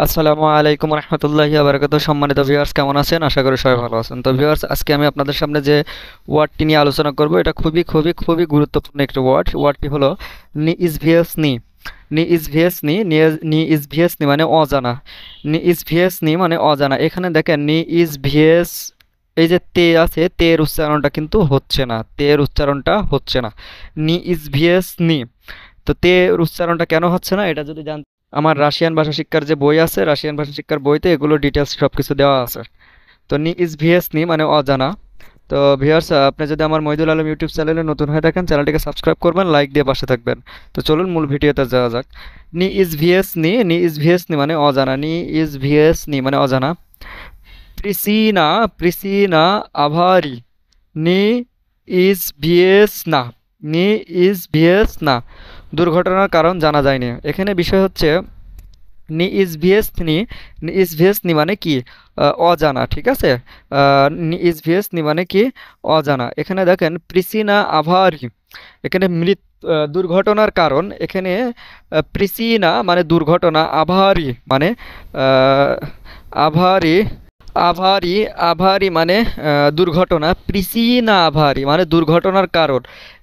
আসসালামু আলাইকুম রহমতুল্লাহি বারাকাতুহু। সম্মানিত ভিউয়ার্স, কেমন আছেন? আশা করি সবাই ভালো আছেন। তো ভিউয়ার্স, আজকে আমি আপনাদের সামনে যে ওয়ার্ডটি নিয়ে আলোচনা করব, এটা খুবই খুবই খুবই গুরুত্বপূর্ণ একটি ওয়ার্ডটি হলো নিইজভিয়াসনি। নিইজভিয়াসনি, নিইজভিয়াসনি মানে অজানা। নিইজভিয়াসনি মানে অজানা। এখানে দেখেন নিইজভিয়াস, এই যে তে আছে, তের উচ্চারণটা কিন্তু হচ্ছে না, তের উচ্চারণটা হচ্ছে না। নিইজভিয়াসনি। তো তের উচ্চারণটা কেন হচ্ছে না, এটা যদি জানতে আমার রাশিয়ান ভাষা শিক্ষার যে বই আছে, রাশিয়ান ভাষা শিক্ষার বইতে এগুলো ডিটেলস সব কিছু দেওয়া আছে। তো নি ইজ ভিএস নি মানে অজানা। তো ভিউয়ার্স, আপনি যদি আমার মহিদুল আলম ইউটিউব চ্যানেলে নতুন হয়ে থাকেন, চ্যানেলটিকে সাবস্ক্রাইব করবেন, লাইক দিয়ে পাশে থাকবেন। তো চলুন মূল ভিডিওতে যাওয়া যাক। নি ইজ ভিএস নি মানে অজানা। নি ইজ ভিএস নি মানে অজানা। প্রিসিনা, প্রিসিনা আভারি। নি ইজ ভিএস না, নি ইজ ভিএস না, দুর্ঘটনার কারণ জানা যায়নি। এখানে বিষয় হচ্ছে নিইজভিয়াসনি মানে কি? অজানা, ঠিক আছে। নিইজভিয়াসনি মানে কি? অজানা। এখানে দেখেন প্রিসিনা আভারি, এখানে দুর্ঘটনার কারণ। এখানে প্রিসিনা মানে দুর্ঘটনা, আভারি মানে আহ, আভারি, আভারি, আভারি মানে দুর্ঘটনা। প্রিসিনা আভারি মানে দুর্ঘটনার কারণ।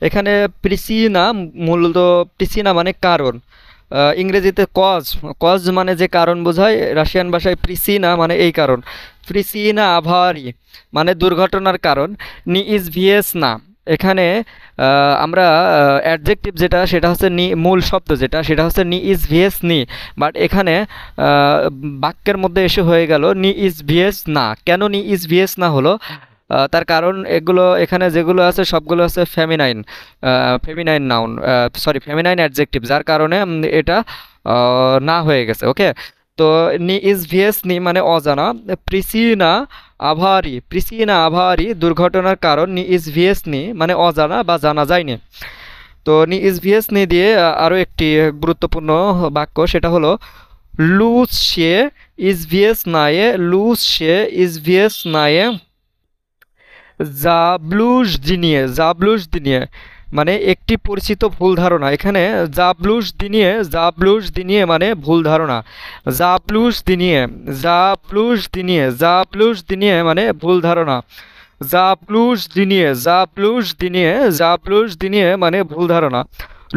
এখানে প্রিসিনা, মূলত প্রিসিনা মানে কারণ। ইংরেজিতে কজ, কজ মানে যে কারণ বোঝায়, রাশিয়ান ভাষায় প্রিসিনা মানে এই কারণ। প্রিসিনা আভারি মানে দুর্ঘটনার কারণ। নি ইজ ভিএস না, এখানে আমরা অ্যাডজেক্টিভ যেটা, সেটা হচ্ছে নি, মূল শব্দ যেটা, সেটা হচ্ছে নি ইজ ভিএস নি। বাট এখানে বাক্যের মধ্যে এসে হয়ে গেল নি ইজ ভিএস না। কেন নি ইজ ভিএস না হলো? তার কারণ এগুলো এখানে যেগুলো আছে সবগুলো আছে feminine, feminine noun, sorry feminine adjective, যার কারণে এটা না হয়ে গেছে। ওকে। তো নি ইজ ভিএস নি মানে অজানা। প্রিসিনা আভারি, প্রিসিনা আভারি দুর্ঘটনার কারণ। নি ইজ ভিএস নি মানে অজানা বা জানা যায়নি। তো নি ইজ ভিএস নি দিয়ে আরও একটি গুরুত্বপূর্ণ বাক্য, সেটা হলো লুজ সে ইজ ভিএস নায়ে, লুজ সে ইজ ভিএস নায়ে জাবলুস দিনিয়ে, জাবলুস দিনিয়ে মানে একটি পরিচিত ভুল ধারণা। এখানে জাবলুস দিনিয়ে, জাবলুস দিনিয়ে মানে ভুল ধারণা। জাবলুস দিনিয়ে, জাবলুস দিনিয়ে, জাবলুস দিনিয়ে মানে ভুল ধারণা। জাবলুস দিনিয়ে, জাবলুস দিনিয়ে, জাবলুস দিনিয়ে মানে ভুল ধারণা।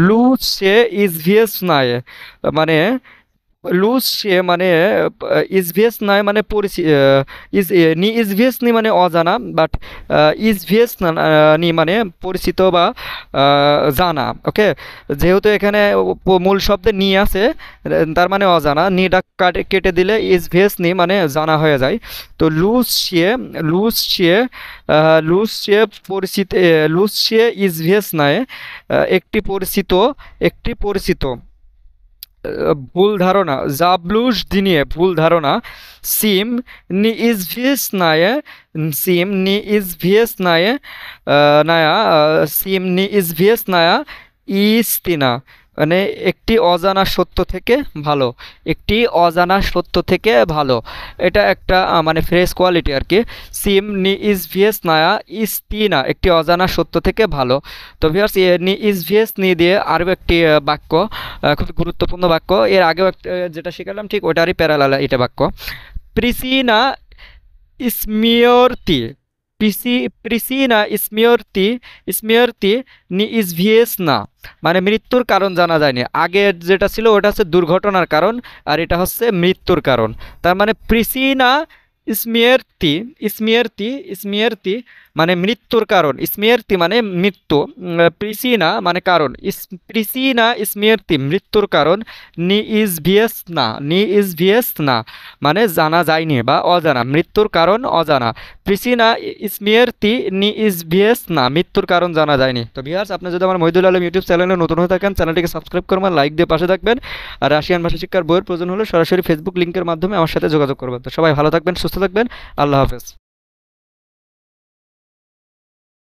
লুজ সে ইজ ভিএস নায়ে মানে, লুজ সে মানে ইজভিয়াস নয় মানে নি ইজভিয়াস নি মানে অজানা, বাট ইজভিয়াস নি মানে পরিচিত বা জানা। ওকে। যেহেতু এখানে মূল শব্দে নি আছে, তার মানে অজানা, নিটা কেটে দিলে ইজভিয়াস নি মানে জানা হয়ে যায়। তো লুজ সে, লুজ সে, লুজ সে পরিচিত, লুজ সে ইজভিয়াস নয় একটি পরিচিত, একটি পরিচিত ভুল ধারণা। জাবলুস দিনিয়ে ভুল ধারণা। সিম নি ইজ ভিএস নায়ে, সিম নি ইজ ভিএস নায়ে, নায়া, সিম নি ইজ ভিএস নায়া ইস্তিনা মানে একটি অজানা সত্য থেকে ভালো, একটি অজানা সত্য থেকে ভালো। এটা একটা মানে ফ্রেশ কোয়ালিটি আর কি। সিম নি ইজ ভিএস নায়া ইস্তিনা একটি অজানা সত্য থেকে ভালো। তো ভিউয়ার্স, নি ইজ ভিএস নি দিয়ে আরও একটি বাক্য, খুব গুরুত্বপূর্ণ বাক্য। এর আগেও একটা যেটা শিখালাম ঠিক ওটারই প্যারালাল এটা বাক্য। প্রিসিনা স্মিয়রতি, প্রিসিনা স্মিয়রতি, স্মিয়রতি নি ইজ ভিএস না মানে মৃত্যুর কারণ জানা যায়নি। আগের যেটা ছিল ওটা হচ্ছে দুর্ঘটনার কারণ, আর এটা হচ্ছে মৃত্যুর কারণ। তার মানে প্রিসিনা স্মিয়ার্তি, স্মিয়ার্তি, স্মিয়ার্তি মানে মৃত্যুর কারণ, স্মিয়ার্তি মানে মৃত্যু, প্রিসিনা মানে কারণ, প্রিসিনা স্মিয়ার্তি মৃত্যুর কারণ। নি ইজ ভিএস না, নি ইজ ভিএস না মানে জানা যায়নি বা অজানা, মৃত্যুর কারণ অজানা। প্রিসিনা স্মিয়ার্তি নি ইজ ভিএস না মৃত্যুর কারণ জানা যায়নি। তো ভিউয়ার্স, আপনি যদি আমার মহিদুল আলম ইউটিউব চ্যানেলে নতুন হয়ে থাকেন, চ্যানেলটিকে সাবস্ক্রাইব করবেন, লাইক দিয়ে পাশে থাকবেন। আর রাশিয়ান ভাষা শিক্ষার বইয়ের প্রয়োজন হলে সরাসরি ফেসবুক লিঙ্কের মাধ্যমে আমার সাথে যোগাযোগ করবেন। তো সবাই ভালো থাকবেন, সুস্থ থাকবেন। আল্লাহ হাফেজ।